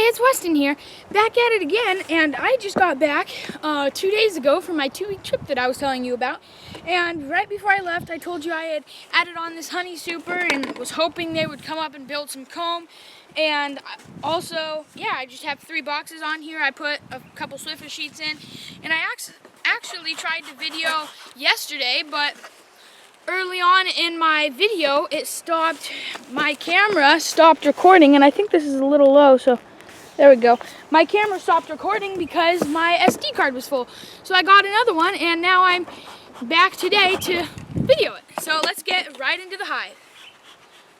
it's Weston here, back at it again, and I just got back 2 days ago from my 2-week trip that I was telling you about. And right before I left, I told you I had added on this honey super and was hoping they would come up and build some comb. And also, yeah, I just have 3 boxes on here. I put a couple Swiffer sheets in, and I actually tried to video yesterday, but early on in my video, my camera stopped recording, and I think this is a little low, so there we go. My camera stopped recording because my SD card was full. So I got another one, and now I'm back today to video it. So let's get right into the hive.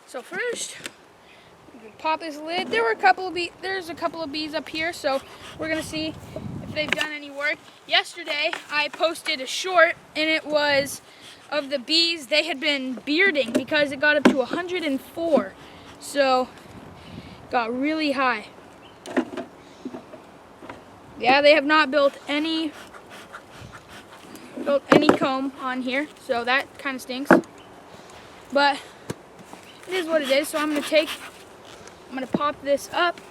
So first, pop this lid. There's a couple of bees up here, so we're gonna see if they've done any work. Yesterday, I posted a short, and it was of the bees. They had been bearding because it got up to 104, so got really high. Yeah, they have not built any comb on here, so that kind of stinks, but it is what it is. So I'm gonna pop this up,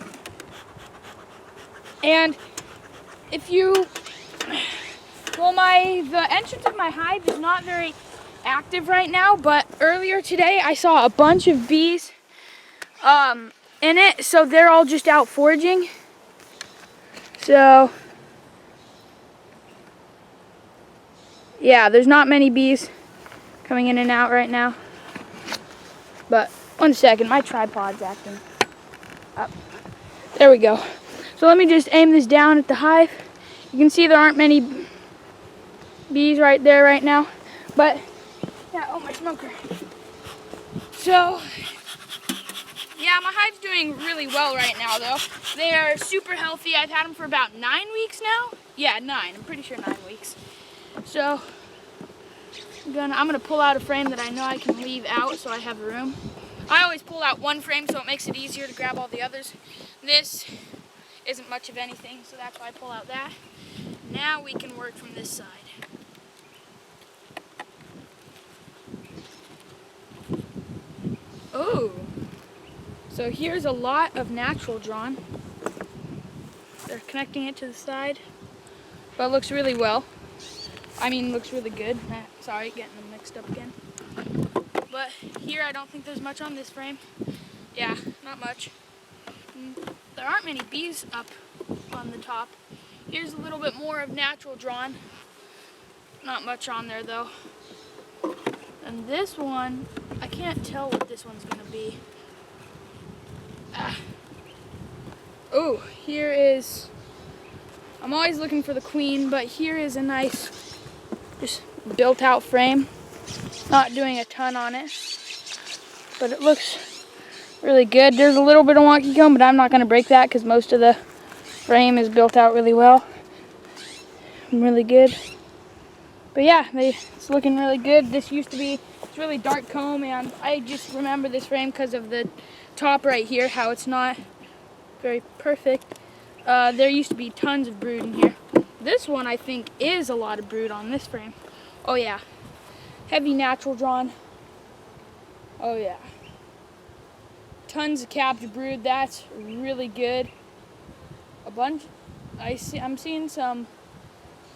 and the entrance of my hive is not very active right now, but earlier today I saw a bunch of bees in it, so they're all just out foraging. So yeah, there's not many bees coming in and out right now. But one second, my tripod's acting up. There we go. So let me just aim this down at the hive. You can see there aren't many bees right there right now, but yeah, oh, my smoker. So yeah, my hive's doing really well right now though. They are super healthy. I've had them for about 9 weeks now. Yeah, 9, I'm pretty sure 9 weeks. So I'm gonna pull out a frame that I know I can leave out so I have room. I always pull out one frame so it makes it easier to grab all the others. This isn't much of anything, so that's why I pull out that. Now we can work from this side. Oh, so here's a lot of natural drawn. They're connecting it to the side, but it looks really well. I mean, looks really good. Sorry, getting them mixed up again. But here, I don't think there's much on this frame. Yeah, not much. There aren't many bees up on the top. Here's a little bit more of natural drawn. Not much on there though. And this one, I can't tell what this one's gonna be. Oh, here is, I'm always looking for the queen, but here is a nice, just built out frame. Not doing a ton on it, but it looks really good. There's a little bit of wonky comb, but I'm not gonna break that because most of the frame is built out really well. Really good. But yeah, it's looking really good. This used to be, it's really dark comb, and I just remember this frame because of the top right here, how it's not very perfect. There used to be tons of brood in here. This one, I think, is a lot of brood on this frame. Oh yeah, heavy natural drawn. Oh yeah, tons of cabbage brood. That's really good. A bunch. I'm seeing some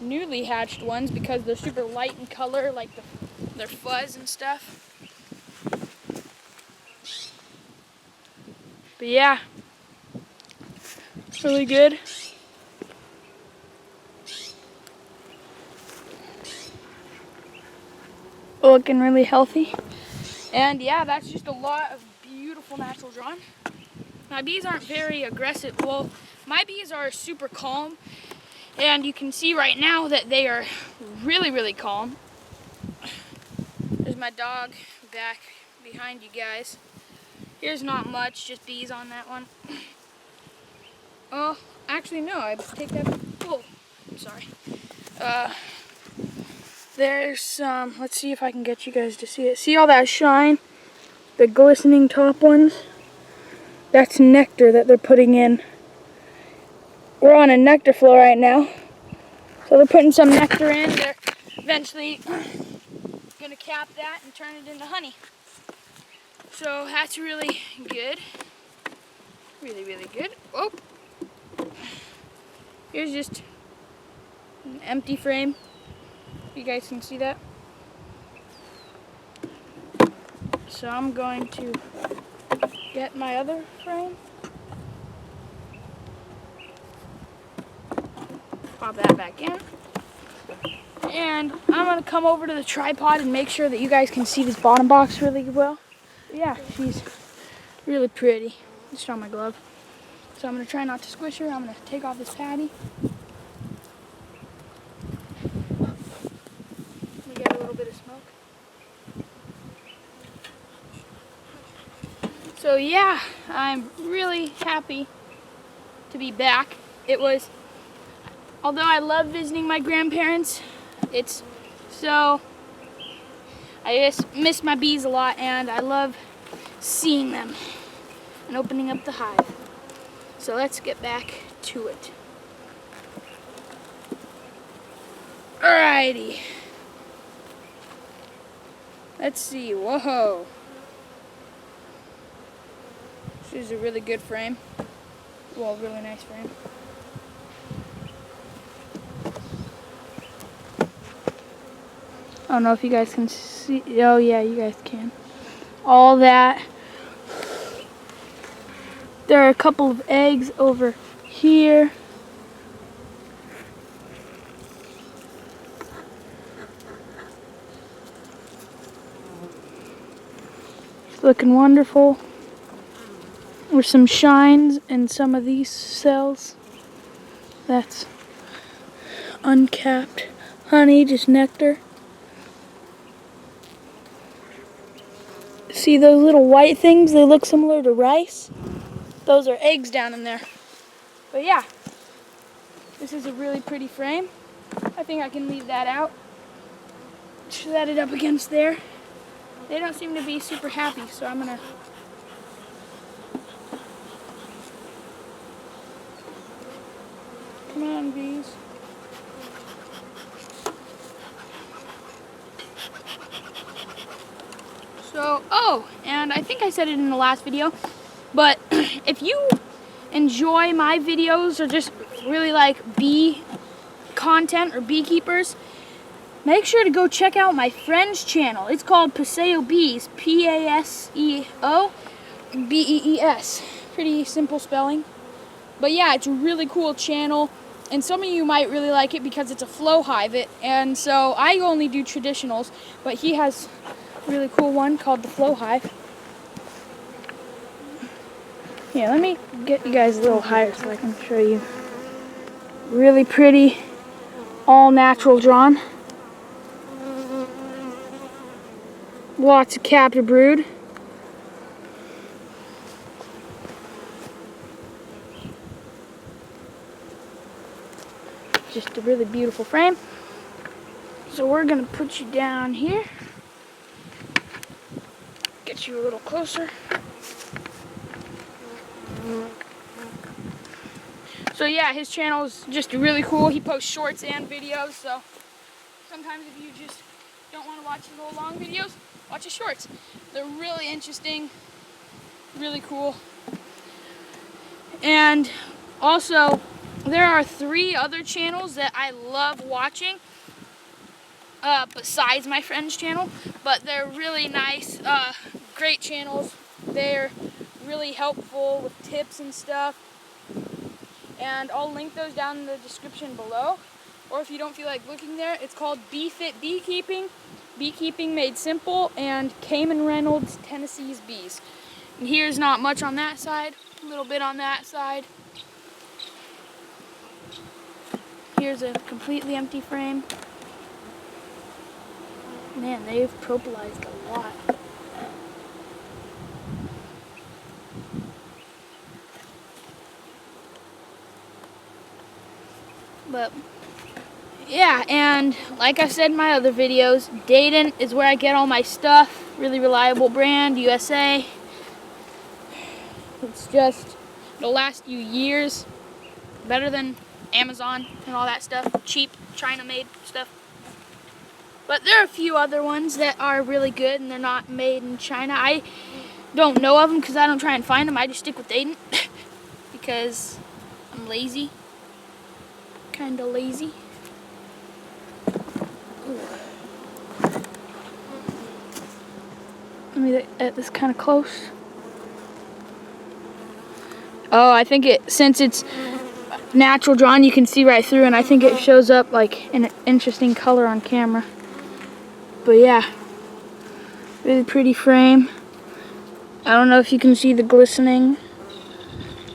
newly hatched ones because they're super light in color, like their fuzz and stuff. But yeah, really good. Looking really healthy. And yeah, that's just a lot of beautiful natural drawn. My bees aren't very aggressive. Well, my bees are super calm, and you can see right now that they are really, really calm. There's my dog back behind you guys. Here's not much, just bees on that one. Oh, actually no, I take that. Oh, I'm sorry. There's some, let's see if I can get you guys to see it. See all that shine? The glistening top ones? That's nectar that they're putting in. We're on a nectar flow right now. So they're putting some nectar in. They're eventually going to cap that and turn it into honey. So that's really good. Really, really good. Oh, Here's just an empty frame. You guys can see that. So I'm going to get my other frame. Pop that back in. And I'm going to come over to the tripod and make sure that you guys can see this bottom box really well. Yeah, she's really pretty. Just on my glove. So I'm going to try not to squish her. I'm going to take off this patty. We get a little bit of smoke. So yeah, I'm really happy to be back. Although I love visiting my grandparents, I just miss my bees a lot, and I love seeing them and opening up the hive. So let's get back to it. Alrighty. Let's see. Whoa. This is a really good frame. Well, really nice frame. I don't know if you guys can see. Oh yeah, you guys can. All that. There are a couple of eggs over here. It's looking wonderful. There's some shines in some of these cells. That's uncapped honey, just nectar. See those little white things? They look similar to rice. Those are eggs down in there. But yeah, this is a really pretty frame. I think I can leave that out. Set it up against there. They don't seem to be super happy, so I'm gonna come on, bees. So, and I think I said it in the last video, but if you enjoy my videos or just really like bee content or beekeepers, make sure to go check out my friend's channel. It's called Paseo Bees, P-A-S-E-O B-E-E-S. Pretty simple spelling. But yeah, it's a really cool channel, and some of you might really like it because it's a flow hive. And so I only do traditionals, but he has a really cool one called the Flow Hive. Yeah, let me get you guys a little higher so I can show you. Really pretty, all natural drawn. Lots of captive brood. Just a really beautiful frame. So we're gonna put you down here. Get you a little closer. So yeah, his channel is just really cool. He posts shorts and videos, so sometimes if you just don't want to watch his whole long videos, watch his shorts. They're really interesting, really cool. And also, there are 3 other channels that I love watching besides my friend's channel, but they're really nice, great channels. They're really helpful with tips and stuff, and I'll link those down in the description below. Or if you don't feel like looking there, it's called BeFit Beekeeping, Beekeeping Made Simple, and Cayman Reynolds Tennessee's Bees. And here's not much on that side, a little bit on that side. Here's a completely empty frame. Man, they've propolized a lot. But yeah, and like I said in my other videos, Dayton is where I get all my stuff. Really reliable brand, USA. It's just, it'll last you years. Better than Amazon and all that stuff. Cheap, China-made stuff. But there are a few other ones that are really good and they're not made in China. I don't know of them because I don't try and find them. I just stick with Dayton because I'm lazy. kind of lazy. Ooh. Let me get this kind of close. Oh, I think since it's natural drawn, you can see right through, and I think it shows up like an interesting color on camera. But yeah, really pretty frame. I don't know if you can see the glistening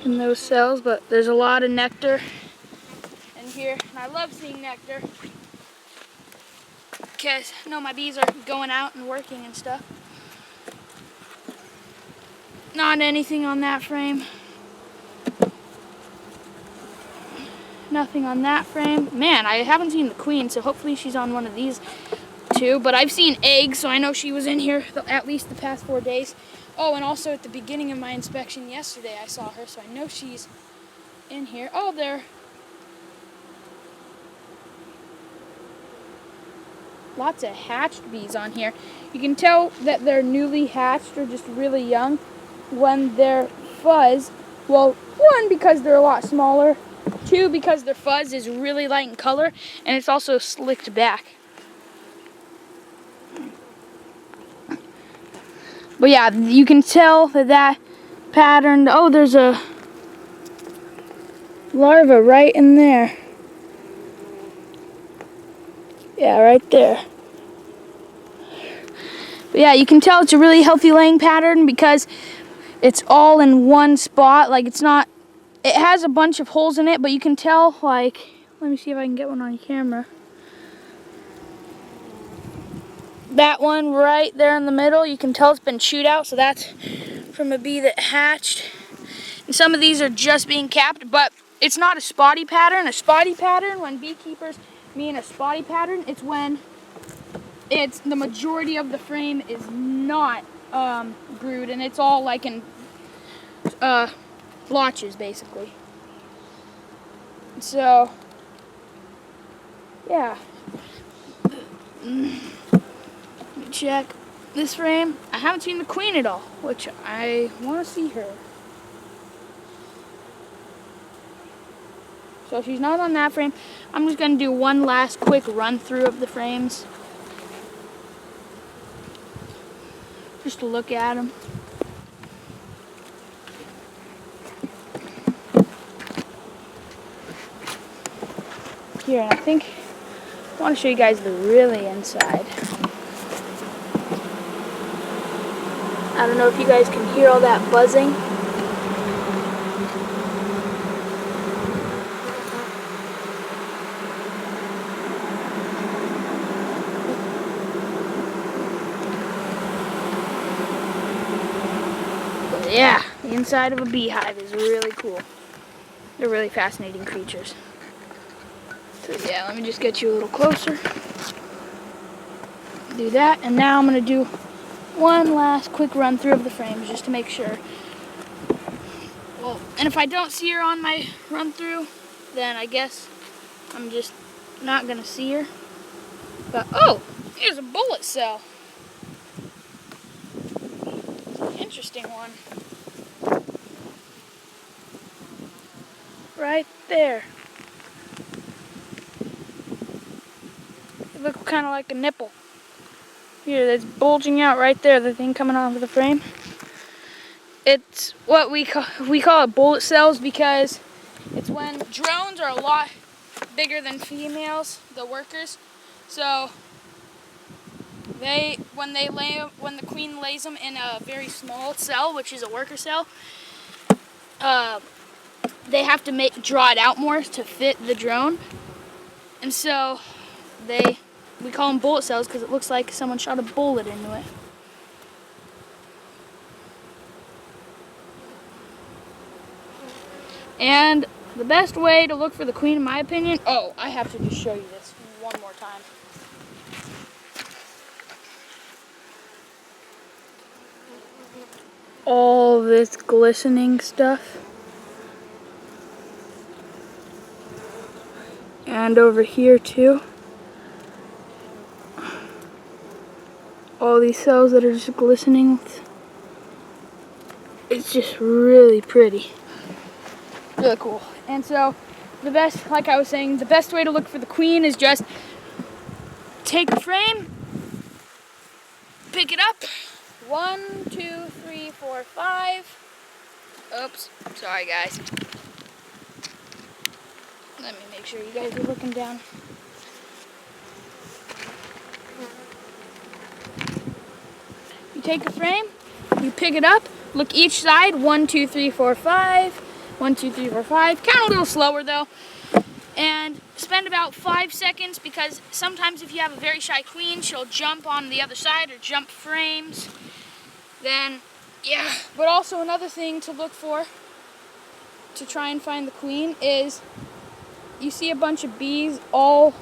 in those cells, but there's a lot of nectar in here, and I love seeing nectar because my bees are going out and working and stuff. Not anything on that frame. Nothing on that frame. Man, I haven't seen the queen, so hopefully she's on one of these two. But I've seen eggs, so I know she was in here at least the past 4 days. Oh, and also at the beginning of my inspection yesterday, I saw her, so I know she's in here. Oh, there. Lots of hatched bees on here. You can tell that they're newly hatched or just really young when their fuzz, well, one, because they're a lot smaller. Two, because their fuzz is really light in color, and it's also slicked back. But yeah, you can tell that pattern. Oh, there's a larva right in there. Yeah, right there. But yeah, you can tell it's a really healthy laying pattern because it's all in one spot. Like, it's not, it has a bunch of holes in it, but you can tell, like, let me see if I can get one on camera. That one right there in the middle, you can tell it's been chewed out, so that's from a bee that hatched. And some of these are just being capped, but it's not a spotty pattern. A spotty pattern, when beekeepers mean a spotty pattern, it's when it's the majority of the frame is not brood, and it's all like in blotches, basically. So, yeah. Let me check this frame. I haven't seen the queen at all, which I want to see her. So she's not on that frame. I'm just going to do one last quick run through of the frames, just to look at them. Here, and I want to show you guys the really inside. I don't know if you guys can hear all that buzzing. But yeah, the inside of a beehive is really cool. They're really fascinating creatures. So yeah, let me just get you a little closer. Do that, and now I'm going to do one last quick run through of the frames just to make sure. Well, and if I don't see her on my run through, then I guess I'm just not going to see her. But, oh, here's a bullet cell. Interesting one. Right there. It looks kind of like a nipple. Here, that's bulging out right there, the thing coming off of the frame. It's what we call it bullet cells because it's when drones are a lot bigger than females, the workers. So when the queen lays them in a very small cell, which is a worker cell, they have to draw it out more to fit the drone, and so we call them bullet cells because it looks like someone shot a bullet into it. And the best way to look for the queen, in my opinion, oh, I have to just show you this one more time. All this glistening stuff. And over here too. All these cells that are just glistening. It's just really pretty. Really cool. And so the best, like I was saying, the best way to look for the queen is just take a frame, pick it up. 1, 2, 3, 4, 5. Oops, sorry guys. Let me make sure you guys are looking down. You take a frame, you pick it up, look each side, 1, 2, 3, 4, 5. 1, 2, 3, 4, 5. Count a little slower though. And spend about 5 seconds, because sometimes if you have a very shy queen, she'll jump on the other side or jump frames. Then, yeah. But also another thing to look for to try and find the queen is you see a bunch of bees all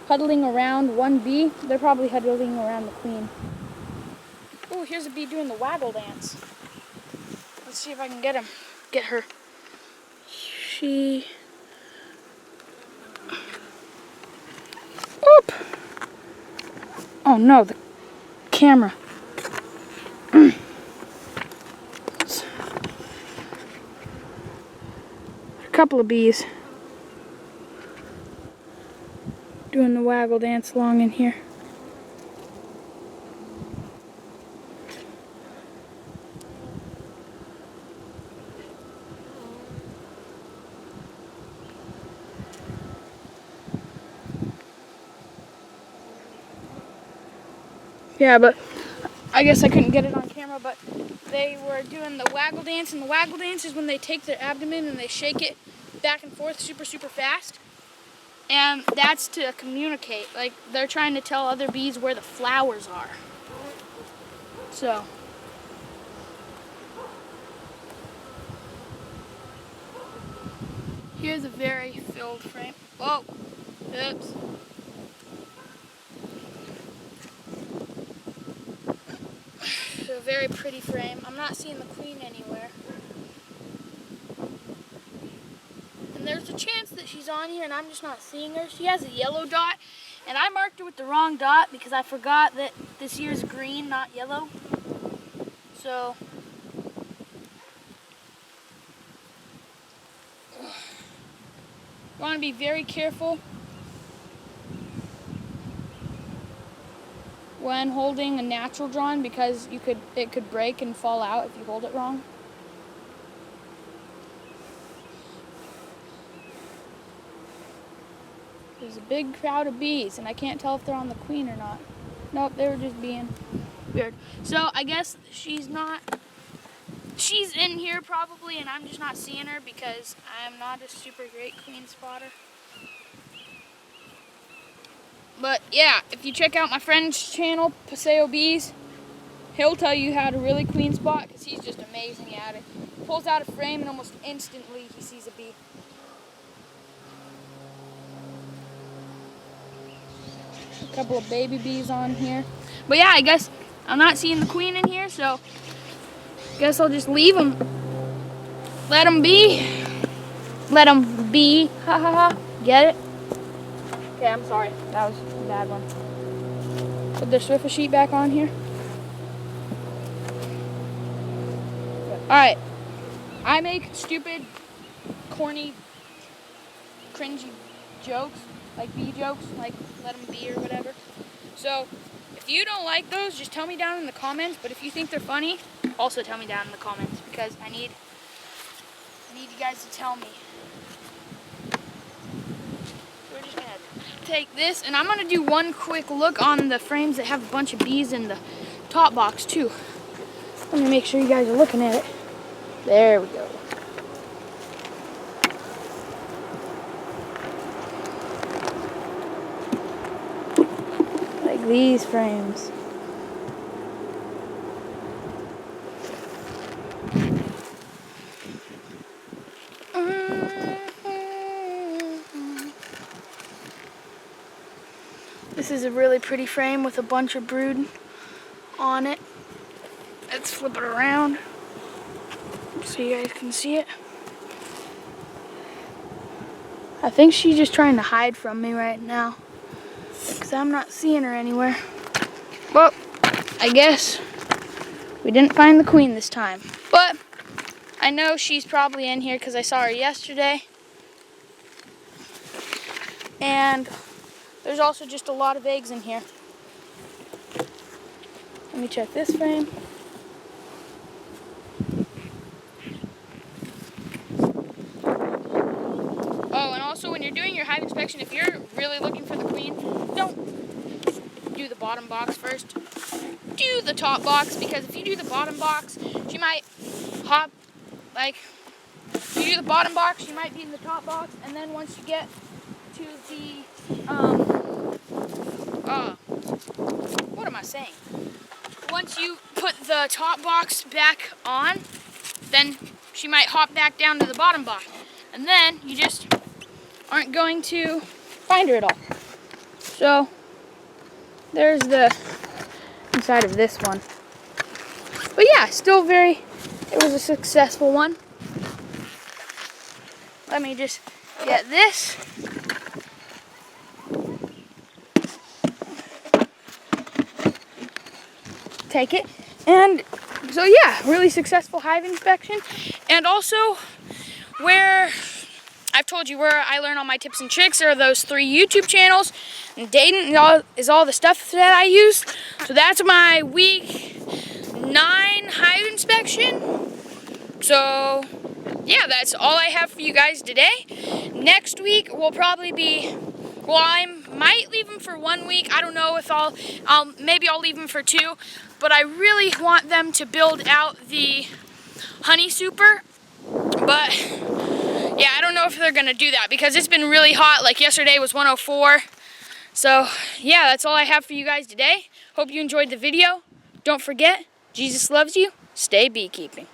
huddling around one bee. They're probably huddling around the queen. Oh, here's a bee doing the waggle dance. Let's see if I can get her. Oop! Oh no, the camera. A couple of bees doing the waggle dance along in here. Yeah, but I guess I couldn't get it on camera, but they were doing the waggle dance, and the waggle dance is when they take their abdomen and they shake it back and forth super, super fast. And that's to communicate. Like, they're trying to tell other bees where the flowers are. So. Here's a very filled frame. Whoa. Oops. A very pretty frame. I'm not seeing the queen anywhere. And there's a chance that she's on here and I'm just not seeing her. She has a yellow dot, and I marked her with the wrong dot because I forgot that this year's green, not yellow. So, you want to be very careful when holding a natural drawn, because it could break and fall out if you hold it wrong. There's a big crowd of bees, and I can't tell if they're on the queen or not. Nope, they were just being weird. So I guess she's in here probably, and I'm just not seeing her because I'm not a super great queen spotter. But yeah, if you check out my friend's channel, Paseo Bees, he'll tell you how to really queen spot, because he's just amazing at it. He pulls out a frame and almost instantly he sees a bee. A couple of baby bees on here. But yeah, I guess I'm not seeing the queen in here, so I guess I'll just leave them. Let them be. Let them be. Ha ha ha. Get it? Okay, I'm sorry. That was a bad one. Put the Swiffer sheet back on here. Alright. I make stupid, corny, cringy jokes. Like bee jokes. Like let them be or whatever. So, if you don't like those, just tell me down in the comments. But if you think they're funny, also tell me down in the comments. Because I need you guys to tell me. We're just going to take this, and I'm going to do one quick look on the frames that have a bunch of bees in the top box too. Let me make sure you guys are looking at it. There we go. Like these frames. This is a really pretty frame with a bunch of brood on it. Let's flip it around so you guys can see it. I think she's just trying to hide from me right now because I'm not seeing her anywhere. Well, I guess we didn't find the queen this time. But I know she's probably in here because I saw her yesterday. And there's also just a lot of eggs in here. Let me check this frame. Oh, and also when you're doing your hive inspection, if you're really looking for the queen, don't do the bottom box first. Do the top box, because if you do the bottom box, she might hop, like, if you do the bottom box, she might be in the top box, and then once you get to the, what am I saying? Once you put the top box back on, then she might hop back down to the bottom box. And then you just aren't going to find her at all. So there's the inside of this one. But yeah, still it was a successful one. Let me just get this. Take it. And so yeah, really successful hive inspection. And also where I've told you where I learn all my tips and tricks are those 3 YouTube channels. And Dayton is all the stuff that I use. So that's my week 9 hive inspection. So yeah, that's all I have for you guys today. Next week will probably be, well, I might leave them for 1 week. I don't know if maybe I'll leave them for 2. But I really want them to build out the honey super. But yeah, I don't know if they're gonna do that because it's been really hot. Like yesterday was 104. So yeah, that's all I have for you guys today. Hope you enjoyed the video. Don't forget, Jesus loves you. Stay beekeeping.